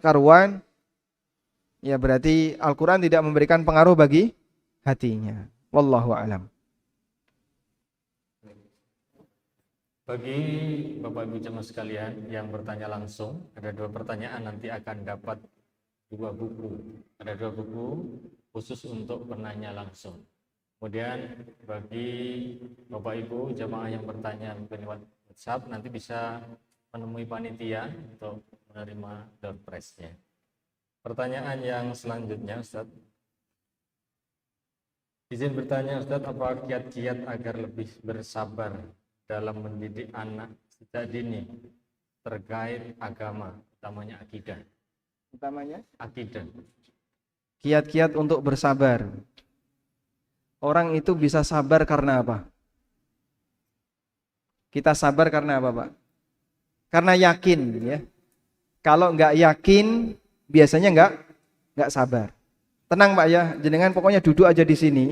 karuan, ya berarti Al-Quran tidak memberikan pengaruh bagi hatinya. Wallahu a'lam. Bagi Bapak Ibu jemaah sekalian yang bertanya langsung, ada 2 pertanyaan, nanti akan dapat 2 buku. Ada 2 buku khusus untuk penanya langsung. Kemudian bagi Bapak Ibu jemaah yang bertanya lewat WhatsApp, nanti bisa menemui panitia untuk menerima door prize-nya. Pertanyaan yang selanjutnya, Ustaz. Izin bertanya, Ustaz, apa kiat-kiat agar lebih bersabar dalam mendidik anak sejak dini terkait agama, utamanya akidah? Utamanya Akidah. kiat-kiat untuk bersabar. Orang itu bisa sabar karena apa? Kita sabar karena apa, Pak? Karena yakin, ya. Kalau nggak yakin, biasanya nggak sabar. Tenang, Pak, ya. Jenengan pokoknya duduk aja di sini.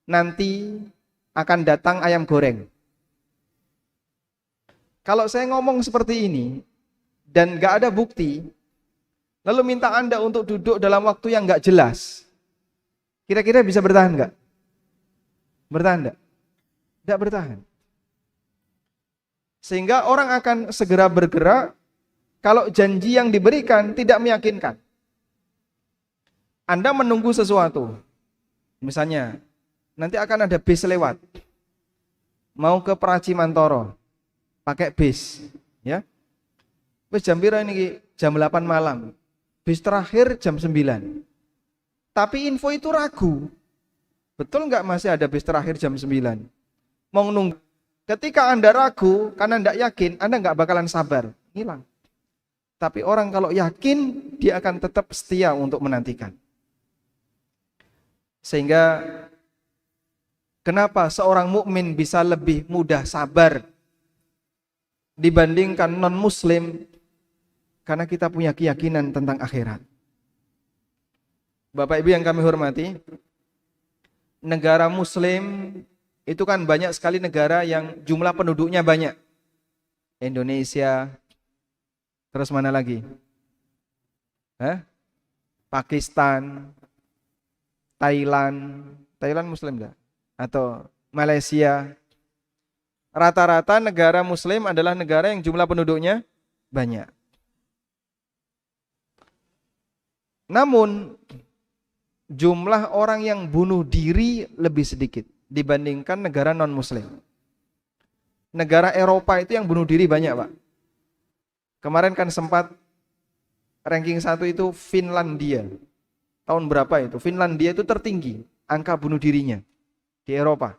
Nanti akan datang ayam goreng. Kalau saya ngomong seperti ini dan nggak ada bukti, lalu minta Anda untuk duduk dalam waktu yang nggak jelas, kira-kira bisa bertahan nggak? Bertahan nggak? Nggak bertahan. Sehingga orang akan segera bergerak kalau janji yang diberikan tidak meyakinkan. Anda menunggu sesuatu, misalnya nanti akan ada bis lewat, mau ke Praci Mantoro, pakai bis, ya. Bis jam pira ini? Jam 8 malam. Bis terakhir jam 9. Tapi info itu ragu. Betul nggak masih ada bis terakhir jam 9? Mau nunggu. Ketika Anda ragu, karena nggak yakin, Anda nggak bakalan sabar. Hilang. Tapi orang kalau yakin, dia akan tetap setia untuk menantikan. Sehingga kenapa seorang mukmin bisa lebih mudah sabar dibandingkan non-muslim? Karena kita punya keyakinan tentang akhirat. Bapak Ibu yang kami hormati, negara muslim itu kan banyak sekali negara yang jumlah penduduknya banyak. Indonesia, terus mana lagi? Pakistan, Thailand muslim enggak? Atau Malaysia. Rata-rata negara muslim adalah negara yang jumlah penduduknya banyak. Namun jumlah orang yang bunuh diri lebih sedikit dibandingkan negara non-muslim. Negara Eropa itu yang bunuh diri banyak, Pak. Kemarin kan sempat ranking 1 itu Finlandia. Tahun berapa itu? Finlandia itu tertinggi angka bunuh dirinya di Eropa.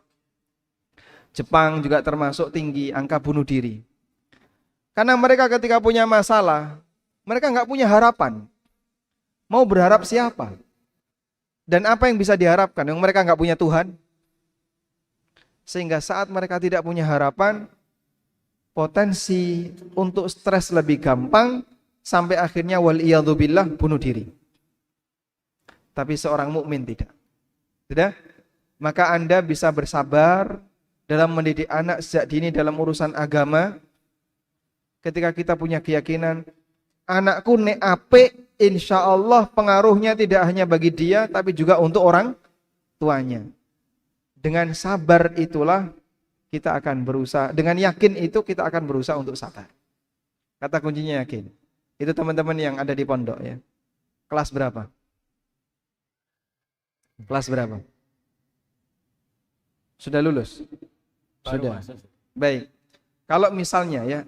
Jepang juga termasuk tinggi angka bunuh diri. Karena mereka ketika punya masalah, mereka nggak punya harapan. Mau berharap siapa? Dan apa yang bisa diharapkan? Yang mereka nggak punya Tuhan. Sehingga saat mereka tidak punya harapan, potensi untuk stres lebih gampang, sampai akhirnya waliyadzubillah bunuh diri. Tapi seorang mukmin tidak. Tidak? Maka Anda bisa bersabar dalam mendidik anak sejak dini dalam urusan agama. Ketika kita punya keyakinan, anakku nek apik, insya Allah pengaruhnya tidak hanya bagi dia, tapi juga untuk orang tuanya. Dengan sabar itulah kita akan berusaha, dengan yakin itu kita akan berusaha untuk sabar. Kata kuncinya yakin. Itu teman-teman yang ada di pondok, ya. Kelas berapa? Kelas berapa? Sudah lulus? Sudah. Baik. Kalau misalnya, ya,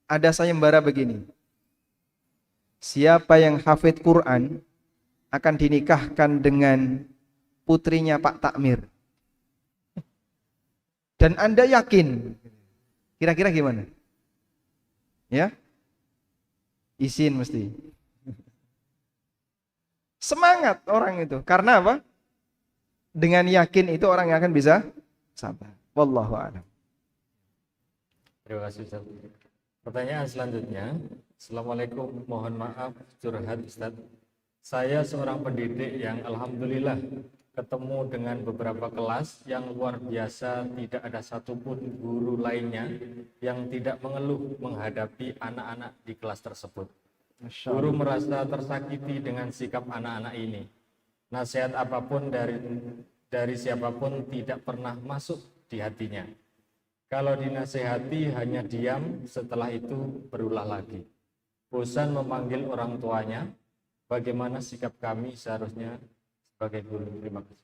ada sayembara begini. Siapa yang hafid Quran akan dinikahkan dengan putrinya Pak Takmir. Dan Anda yakin. Kira-kira gimana? Ya? Izin mesti. Semangat orang itu. Karena apa? Dengan yakin itu orang yang akan bisa sabar. Wallahu a'lam. Terima kasih, Ustaz. Pertanyaan selanjutnya. Assalamualaikum, mohon maaf curhat, Ustaz. Saya seorang pendidik yang alhamdulillah ketemu dengan beberapa kelas yang luar biasa, tidak ada satupun guru lainnya yang tidak mengeluh menghadapi anak-anak di kelas tersebut. Masya Guru Allah. merasa tersakiti dengan sikap anak-anak ini. Nasihat apapun dari siapapun tidak pernah masuk di hatinya. Kalau dinasehati hanya diam, setelah itu berulah lagi. Bosan memanggil orang tuanya. Bagaimana sikap kami seharusnya sebagai guru? Terima kasih.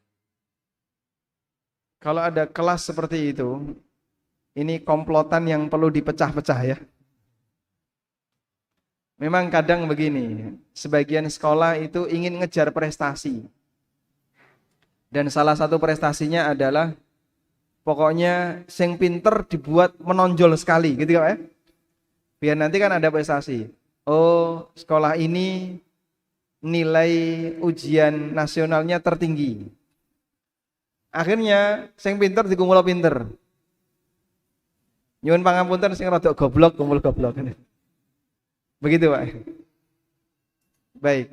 Kalau ada kelas seperti itu, ini komplotan yang perlu dipecah-pecah ya. Memang kadang begini, sebagian sekolah itu ingin ngejar prestasi. Dan salah satu prestasinya adalah pokoknya sing pinter dibuat menonjol sekali gitu kan ya. Biar nanti kan ada prestasi. Oh, sekolah ini nilai ujian nasionalnya tertinggi. Akhirnya sing pinter dikumpul pinter. Nyuwun pangapunten sing rada goblok kumpul goblok. Begitu, Pak. Baik.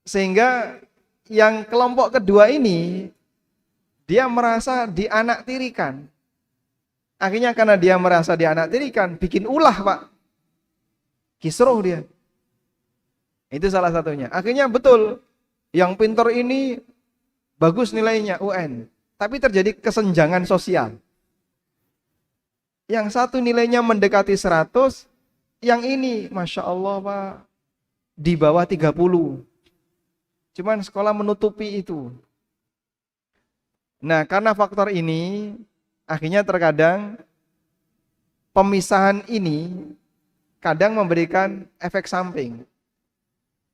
Sehingga yang kelompok kedua ini dia merasa dianaktirikan. Akhirnya karena dia merasa dianaktirikan, bikin ulah, Pak. Kisruh dia. Itu salah satunya. Akhirnya betul, yang pintar ini bagus nilainya UN, tapi terjadi kesenjangan sosial. Yang satu nilainya mendekati 100, yang ini Masya Allah Pak, di bawah 30. Cuman sekolah menutupi itu. Nah, karena faktor ini, akhirnya terkadang pemisahan ini kadang memberikan efek samping.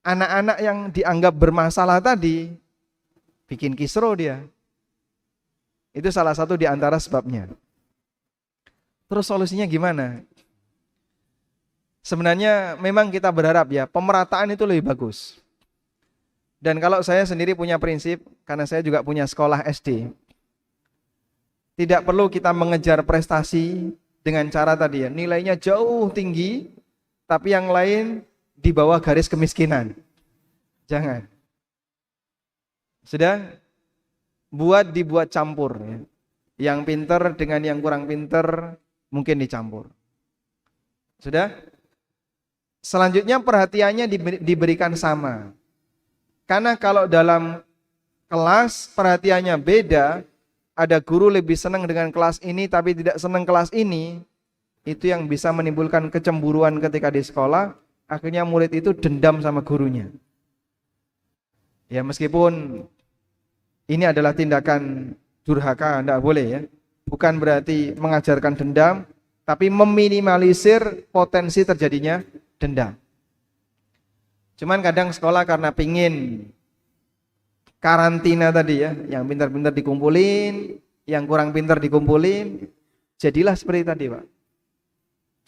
Anak-anak yang dianggap bermasalah tadi bikin kisruh dia. Itu salah satu di antara sebabnya. Terus solusinya gimana? Sebenarnya memang kita berharap ya pemerataan itu lebih bagus. Dan kalau saya sendiri punya prinsip, karena saya juga punya sekolah SD, tidak perlu kita mengejar prestasi dengan cara tadi ya, nilainya jauh tinggi, tapi yang lain di bawah garis kemiskinan. Jangan. Sudah? Dibuat campur ya. Yang pinter dengan yang kurang pinter mungkin dicampur. Sudah? Selanjutnya perhatiannya diberikan sama. Karena kalau dalam kelas perhatiannya beda, ada guru lebih senang dengan kelas ini tapi tidak senang kelas ini, itu yang bisa menimbulkan kecemburuan ketika di sekolah, akhirnya murid itu dendam sama gurunya. Ya meskipun ini adalah tindakan durhaka, tidak boleh ya. Bukan berarti mengajarkan dendam, tapi meminimalisir potensi terjadinya dendam. Cuman kadang sekolah karena pingin karantina tadi ya, yang pintar-pintar dikumpulin, yang kurang pintar dikumpulin, jadilah seperti tadi Pak.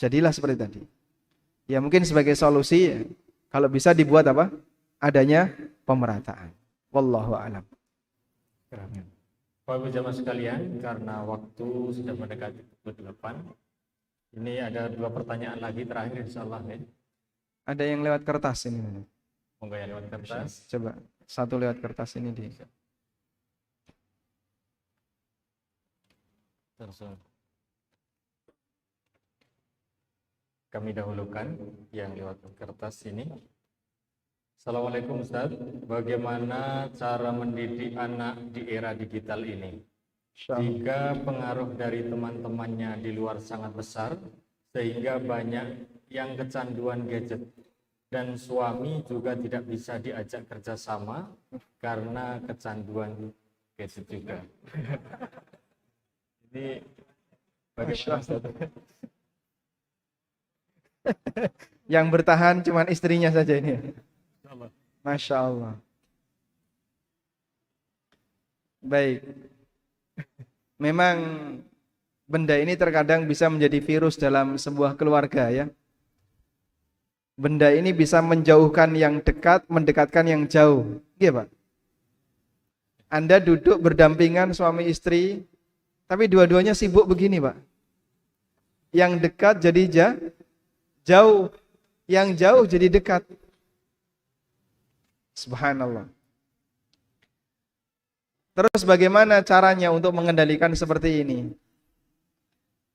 Jadilah seperti tadi. Ya mungkin sebagai solusi ya, kalau bisa dibuat apa? Adanya pemerataan. Wallahu a'lam. Bapak Ibu jamaah sekalian, karena waktu sudah mendekati pukul 8, ini ada 2 pertanyaan lagi terakhir insyaallah ya. Ada yang lewat kertas ini. Monggo yang lewat kertas. Coba satu lewat kertas ini di. Langsung. Kami dahulukan yang lewat kertas ini. Assalamualaikum Ustaz, bagaimana cara mendidik anak di era digital ini? Jika pengaruh dari teman-temannya di luar sangat besar, sehingga banyak yang kecanduan gadget, dan suami juga tidak bisa diajak kerjasama karena kecanduan gadget juga. Ini bagaimana Ustaz? Yang bertahan cuman istrinya saja ini. Masya Allah. Baik. Memang benda ini terkadang bisa menjadi virus dalam sebuah keluarga ya. Benda ini bisa menjauhkan yang dekat, mendekatkan yang jauh. Iya Pak. Anda duduk berdampingan suami istri, tapi dua-duanya sibuk begini Pak. Yang dekat jadi jauh, yang jauh jadi dekat. Subhanallah. Terus bagaimana caranya untuk mengendalikan seperti ini?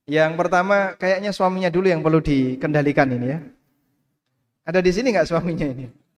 Yang pertama kayaknya suaminya dulu yang perlu dikendalikan ini ya. Ada di sini nggak suaminya ini?